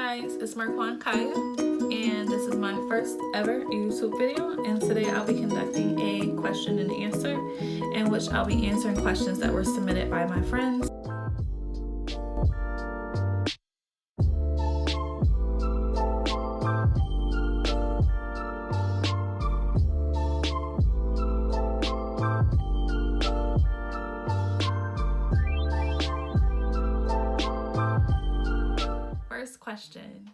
guys, it's MarQ'uan Kya, and this is my first ever YouTube video, and today I'll be conducting a question and answer in which I'll be answering questions that were submitted by my friends. First question,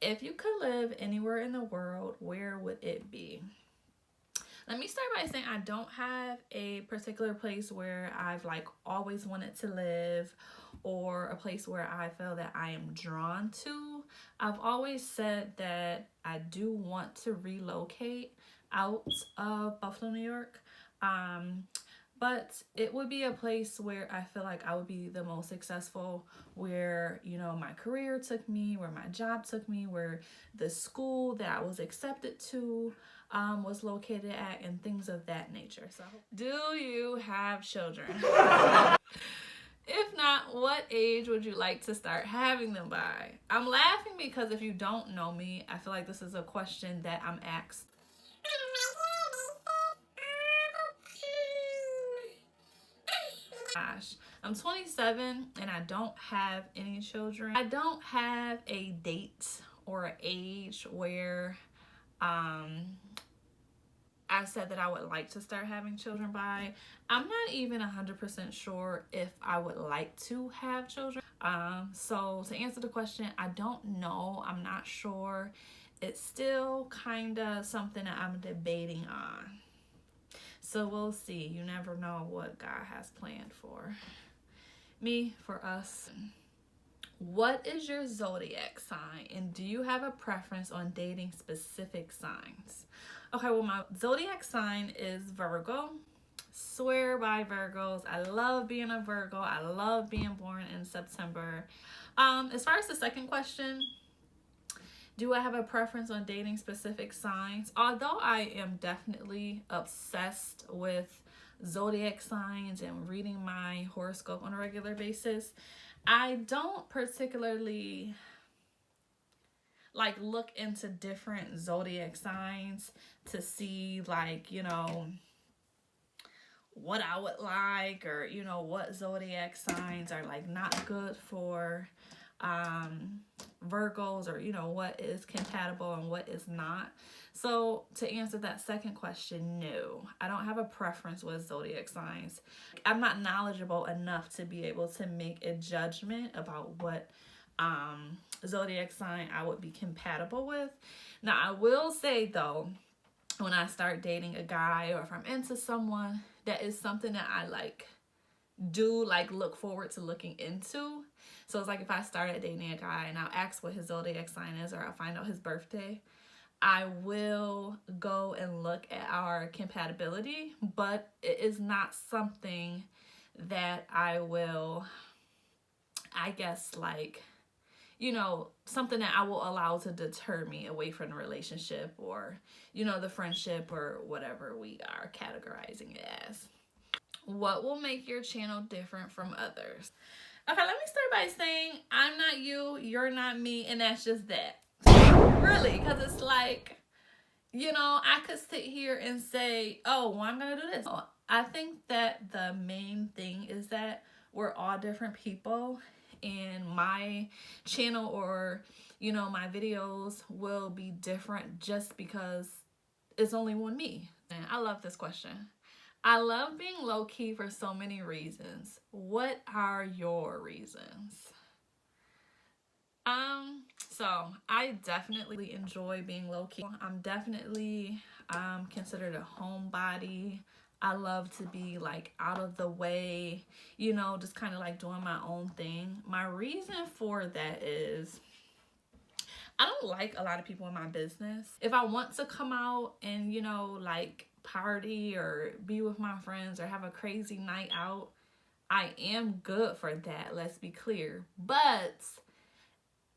if you could live anywhere in the world, where would it be? Let me start by saying I don't have a particular place where I've always wanted to live or a place where I feel that I am drawn to. I've always said that I do want to relocate out of Buffalo, New York. But it would be a place where I feel like I would be the most successful, where, you know, my career took me, where my job took me, where the school that I was accepted to was located at, and things of that nature. So, do you have children? If not, what age would you like to start having them by? I'm laughing because if you don't know me, I feel like this is a question that I'm asked. Gosh, I'm 27 and I don't have any children. I don't have a date or an age where I said that I would like to start having children by. I'm not even 100% sure if I would like to have children. So to answer the question, I don't know. I'm not sure. It's still kind of something that I'm debating on. So we'll see. You never know what God has planned for me, for us. What is your zodiac sign? And do you have a preference on dating specific signs? Okay, well, my zodiac sign is Virgo. Swear by Virgos. I love being a Virgo. I love being born in September. As far as the second question, do I have a preference on dating specific signs? Although I am definitely obsessed with zodiac signs and reading my horoscope on a regular basis, I don't particularly look into different zodiac signs to see what I would like, or what zodiac signs are not good for Virgos, or what is compatible and what is not. So to answer that second question, no, I don't have a preference with zodiac signs. I'm not knowledgeable enough to be able to make a judgment about what zodiac sign I would be compatible with. Now, I will say though, when I start dating a guy, or if I'm into someone, that is something that I look forward to looking into. So it's if I started dating a guy and I'll ask what his zodiac sign is, or I'll find out his birthday, I will go and look at our compatibility, but it is not something that I will, I guess, something that I will allow to deter me away from the relationship, or, the friendship, or whatever we are categorizing it as. What will make your channel different from others? Okay, let me start by saying I'm not you, you're not me, and that's just that. Really, because it's I could sit here and say, oh, well, I'm going to do this. I think that the main thing is that we're all different people, and my channel, or, my videos will be different just because it's only one me. And I love this question. I love being low-key for so many reasons. What are your reasons? So I definitely enjoy being low-key. I'm definitely considered a homebody. I love to be out of the way, just kind of doing my own thing. My reason for that is I don't like a lot of people in my business. If I want to come out and, party or be with my friends or have a crazy night out, I am good for that, let's be clear. But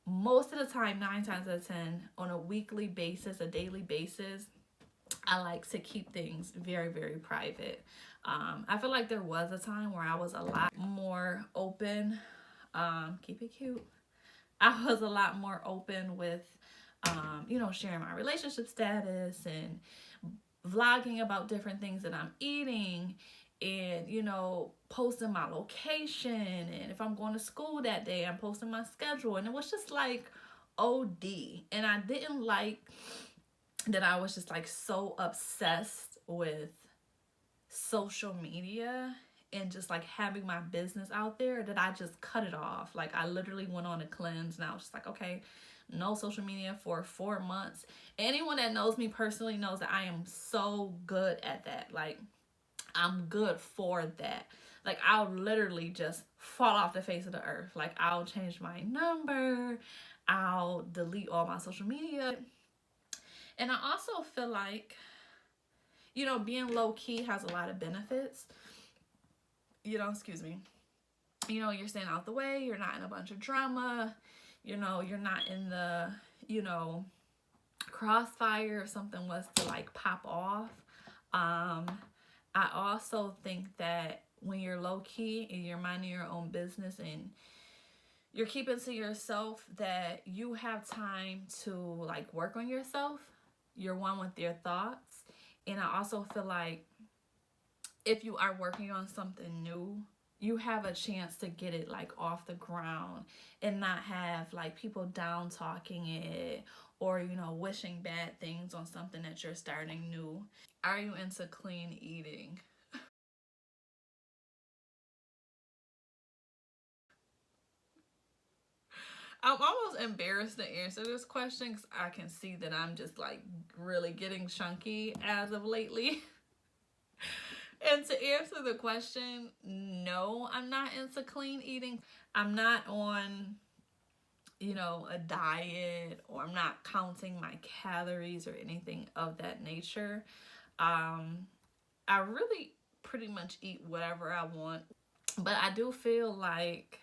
most of the time, 9 times out of 10, on a weekly basis, a daily basis, I like to keep things very, very private. I feel like there was a time where I was a lot more open, keep it cute, I was a lot more open with, sharing my relationship status and vlogging about different things that I'm eating and, posting my location. And if I'm going to school that day, I'm posting my schedule. And it was just like OD. And I didn't like that I was just like so obsessed with social media and just like having my business out there that I just cut it off. Like I literally went on a cleanse and I was just like, okay, no social media for 4 months. Anyone that knows me personally knows that I am so good at that. Like I'm good for that. Like I'll literally just fall off the face of the earth. Like I'll change my number, I'll delete all my social media. And I also feel like, being low key has a lot of benefits. Excuse me. You're staying out the way, you're not in a bunch of drama, you're not in the, crossfire if something was to like pop off. I also think that when you're low key and you're minding your own business and you're keeping to yourself, that you have time to like work on yourself. You're one with your thoughts. And I also feel like if you are working on something new, you have a chance to get it like off the ground and not have like people down talking it or wishing bad things on something that you're starting new. Are you into clean eating? I'm almost embarrassed to answer this question because I can see that I'm just like really getting chunky as of lately. And to answer the question, no, I'm not into clean eating. I'm not on, a diet, or I'm not counting my calories or anything of that nature. Um, I really pretty much eat whatever I want, but I do feel like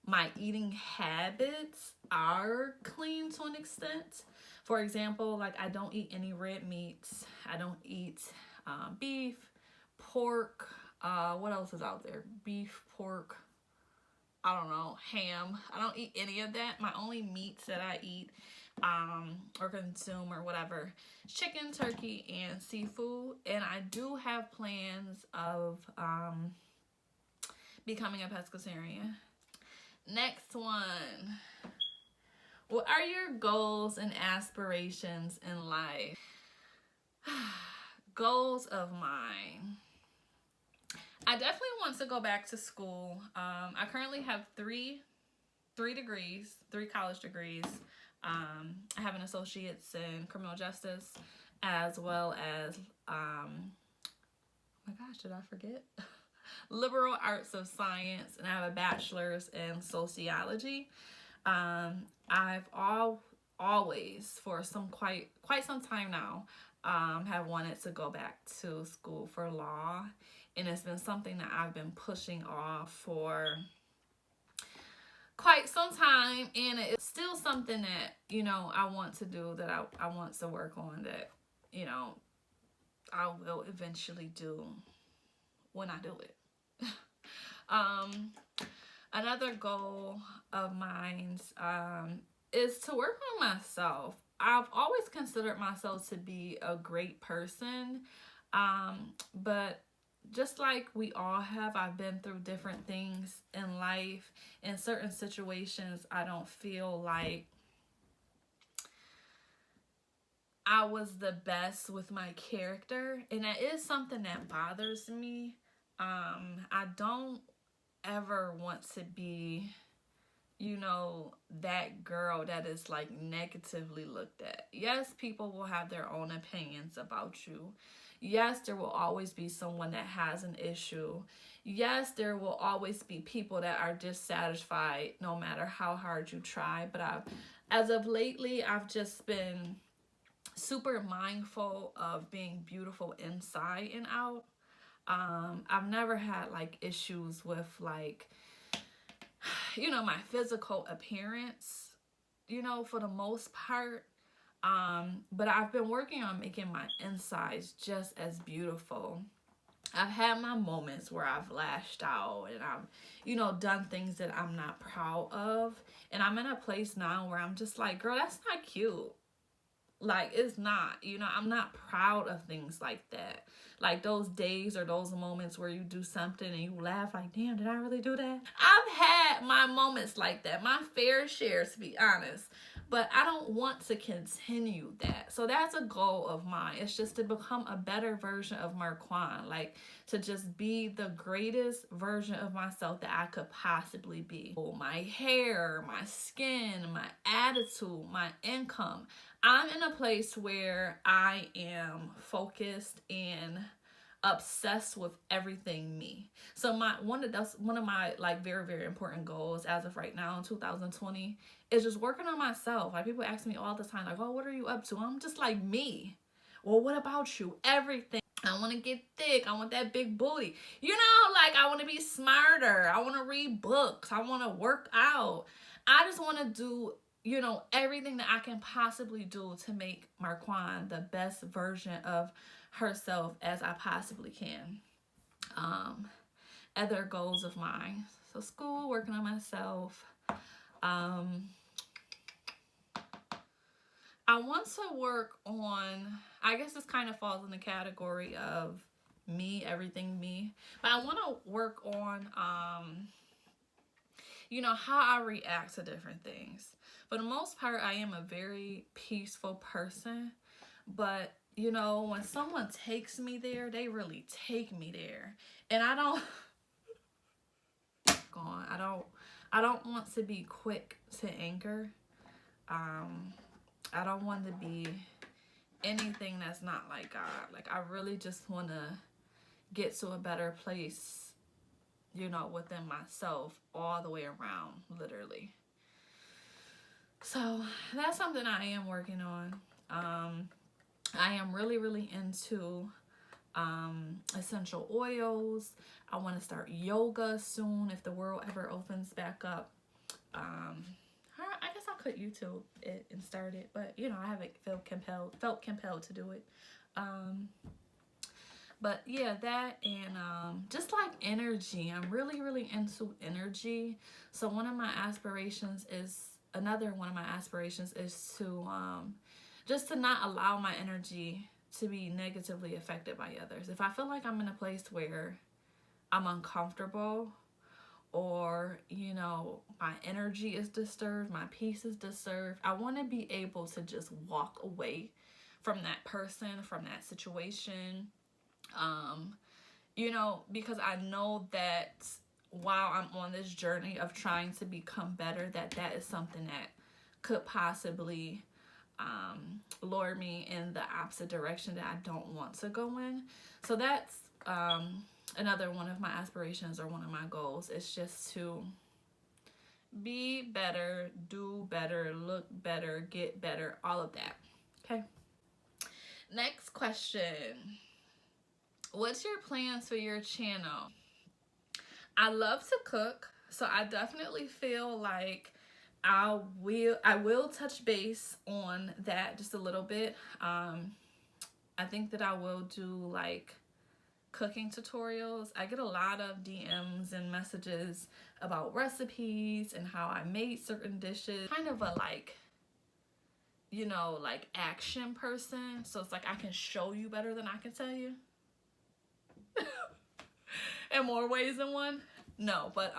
my eating habits are clean to an extent. For example, like I don't eat any red meats. I don't eat beef, pork. What else is out there? Beef, pork. I don't know, ham. I don't eat any of that. My only meats that I eat or consume or whatever, chicken, turkey, and seafood. And I do have plans of becoming a pescatarian. Next one. What are your goals and aspirations in life? Goals of mine. I definitely want to go back to school. I currently have three degrees, 3 college degrees. I have an associate's in criminal justice, as well as, oh my gosh, did I forget? Liberal arts of science, and I have a bachelor's in sociology. I've always, for quite some time now, have wanted to go back to school for law, and it's been something that I've been pushing off for quite some time, and it's still something that I want to do, that I want to work on, that I will eventually do when I do it. Another goal of mine is to work on myself. I've always considered myself to be a great person, but just like we all have, I've been through different things in life. In certain situations, I don't feel like I was the best with my character, and that is something that bothers me. I don't ever want to be, that girl that is like negatively looked at. Yes, people will have their own opinions about you. Yes, there will always be someone that has an issue. Yes, there will always be people that are dissatisfied no matter how hard you try. But as of lately, I've just been super mindful of being beautiful inside and out. I've never had like issues with like, my physical appearance, for the most part. But I've been working on making my insides just as beautiful. I've had my moments where I've lashed out and I've, you know, done things that I'm not proud of. And I'm in a place now where I'm just like, girl, that's not cute. Like, it's not, you know, I'm not proud of things like that. Like those days or those moments where you do something and you laugh like, damn, did I really do that? I've had my moments like that, my fair share, to be honest. But I don't want to continue that. So that's a goal of mine. It's just to become a better version of MarQ'uan. Like, to just be the greatest version of myself that I could possibly be. My hair, my skin, my attitude, my income. I'm in a place where I am focused and obsessed with everything me. So one of my like very, very important goals as of right now in 2020 is just working on myself. Like, people ask me all the time, like, oh, what are you up to? I'm just like, me. Well, what about you? Everything. I want to get thick. I want that big booty. You know, like, I want to be smarter. I want to read books. I want to work out. I just want to do, you know, everything that I can possibly do to make MarQ'uan the best version of herself as I possibly can. Other goals of mine. So school, working on myself. I want to work on, I guess this kind of falls in the category of me, everything me. But I want to work on, you know, how I react to different things. For the most part, I am a very peaceful person. But, you know, when someone takes me there, they really take me there. And I don't, I don't want to be quick to anger. I don't want to be anything that's not like God. Like, I really just want to get to a better place, you know, within myself all the way around, literally. So that's something I am working on. I am really, really into essential oils. I want to start yoga soon if the world ever opens back up. I guess I could YouTube it and start it, but you know, I haven't felt compelled to do it. But yeah, that and just like energy. I'm really, really into energy. So one of my aspirations is to just to not allow my energy to be negatively affected by others. If I feel like I'm in a place where I'm uncomfortable, or, you know, my energy is disturbed, my peace is disturbed, I want to be able to just walk away from that person, from that situation. You know, because I know that while I'm on this journey of trying to become better, that is something that could possibly lure me in the opposite direction that I don't want to go in. So that's another one of my aspirations, or one of my goals, is just to be better, do better, look better, get better, all of that. Okay. Next question. What's your plans for your channel? I love to cook, so I definitely feel like I will touch base on that just a little bit. I think that I will do like cooking tutorials. I get a lot of DMs and messages about recipes and how I made certain dishes. Kind of a like, you know, like action person. So it's like I can show you better than I can tell you. In more ways than one. No, but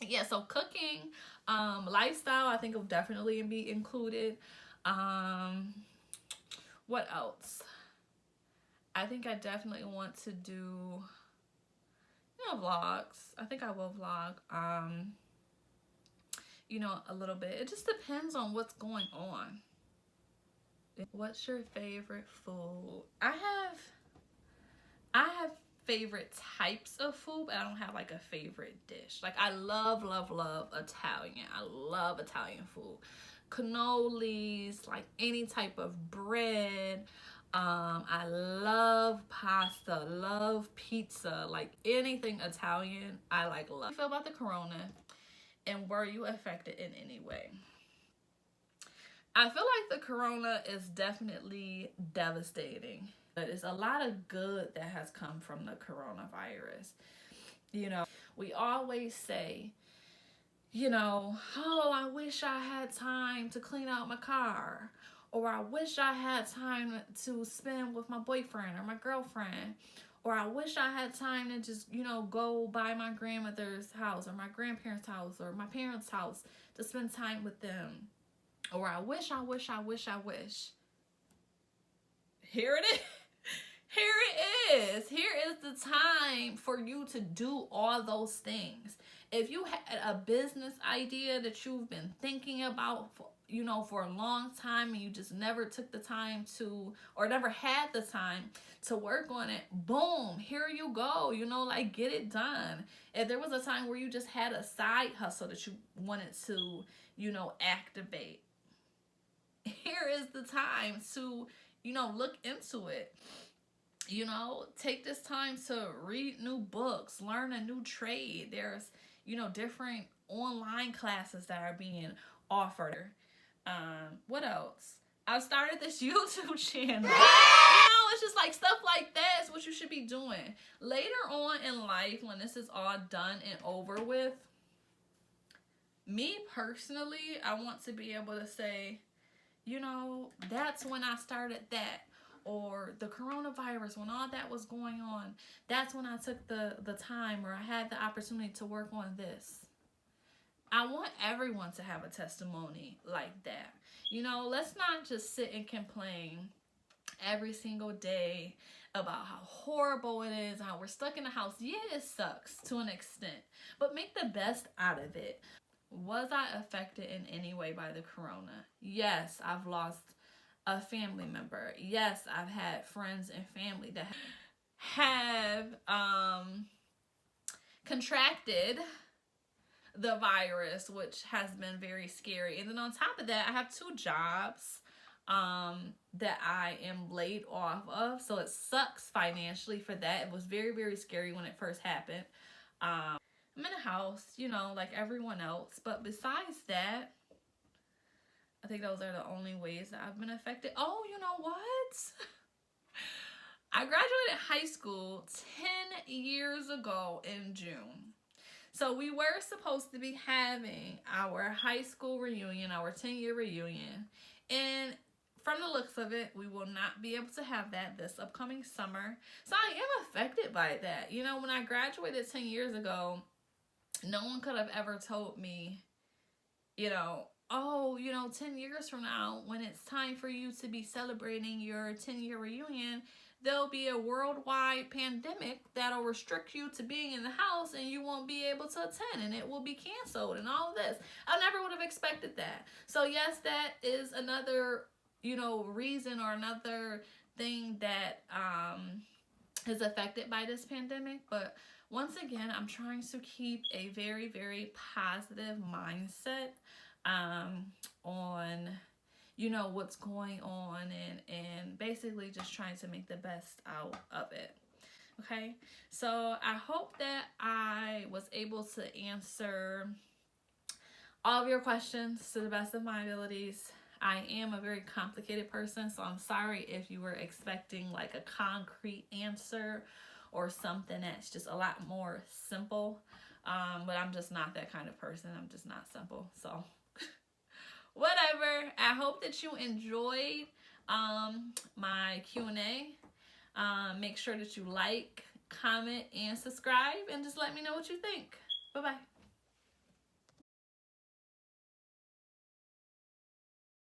yeah, so cooking, lifestyle, I think will definitely be included. What else? I think I definitely want to do, you know, vlogs. I think I will vlog, you know, a little bit. It just depends on what's going on. What's your favorite food? I have favorite types of food, but I don't have like a favorite dish. Like, I love Italian. I love Italian food. Cannolis, like any type of bread. I love pasta, love pizza, like anything Italian, I like love. How do you feel about the corona, and were you affected in any way? I feel like the corona is definitely devastating. But it's a lot of good that has come from the coronavirus. You know, we always say, you know, oh, I wish I had time to clean out my car. Or I wish I had time to spend with my boyfriend or my girlfriend. Or I wish I had time to just, you know, go by my grandmother's house or my grandparents' house or my parents' house to spend time with them. Or I wish. Here it is. Here it is. Here is the time for you to do all those things. If you had a business idea that you've been thinking about for, you know, for a long time and you just never took the time to, or never had the time to work on it, boom, here you go. You know, like, get it done. If there was a time where you just had a side hustle that you wanted to, you know, activate, here is the time to, you know, look into it. You know, take this time to read new books, learn a new trade. There's, you know, different online classes that are being offered. What else? I've started this YouTube channel. You know, it's just like stuff like that is what you should be doing. Later on in life, when this is all done and over with, me personally, I want to be able to say, you know, that's when I started that. Or the coronavirus, when all that was going on, that's when I took the time, or I had the opportunity to work on this. I want everyone to have a testimony like that. You know, let's not just sit and complain every single day about how horrible it is, how we're stuck in the house. Yeah, it sucks to an extent, but make the best out of it. Was I affected in any way by the corona? Yes, I've lost a family member. Yes, I've had friends and family that have contracted the virus, which has been very scary. And then on top of that, I have 2 jobs that I am laid off of. So it sucks financially for that. It was very, very scary when it first happened. I'm in a house, you know, like everyone else. But besides that, I think those are the only ways that I've been affected. Oh, you know what? I graduated high school 10 years ago in June. So we were supposed to be having our high school reunion, our 10-year reunion. And from the looks of it, we will not be able to have that this upcoming summer. So I am affected by that. You know, when I graduated 10 years ago, no one could have ever told me, you know, oh, you know, 10 years from now, when it's time for you to be celebrating your 10-year reunion, there'll be a worldwide pandemic that'll restrict you to being in the house and you won't be able to attend and it will be canceled and all of this. I never would have expected that. So yes, that is another, you know, reason or another thing that is affected by this pandemic. But once again, I'm trying to keep a very, very positive mindset on, you know, what's going on and basically just trying to make the best out of it. Okay, so I hope that I was able to answer all of your questions to the best of my abilities. I am a very complicated person, so I'm sorry if you were expecting like a concrete answer or something that's just a lot more simple. But I'm just not that kind of person. I'm just not simple. So whatever. I hope that you enjoyed my Q&A. Make sure that you like, comment, and subscribe, and just let me know what you think. Bye-bye.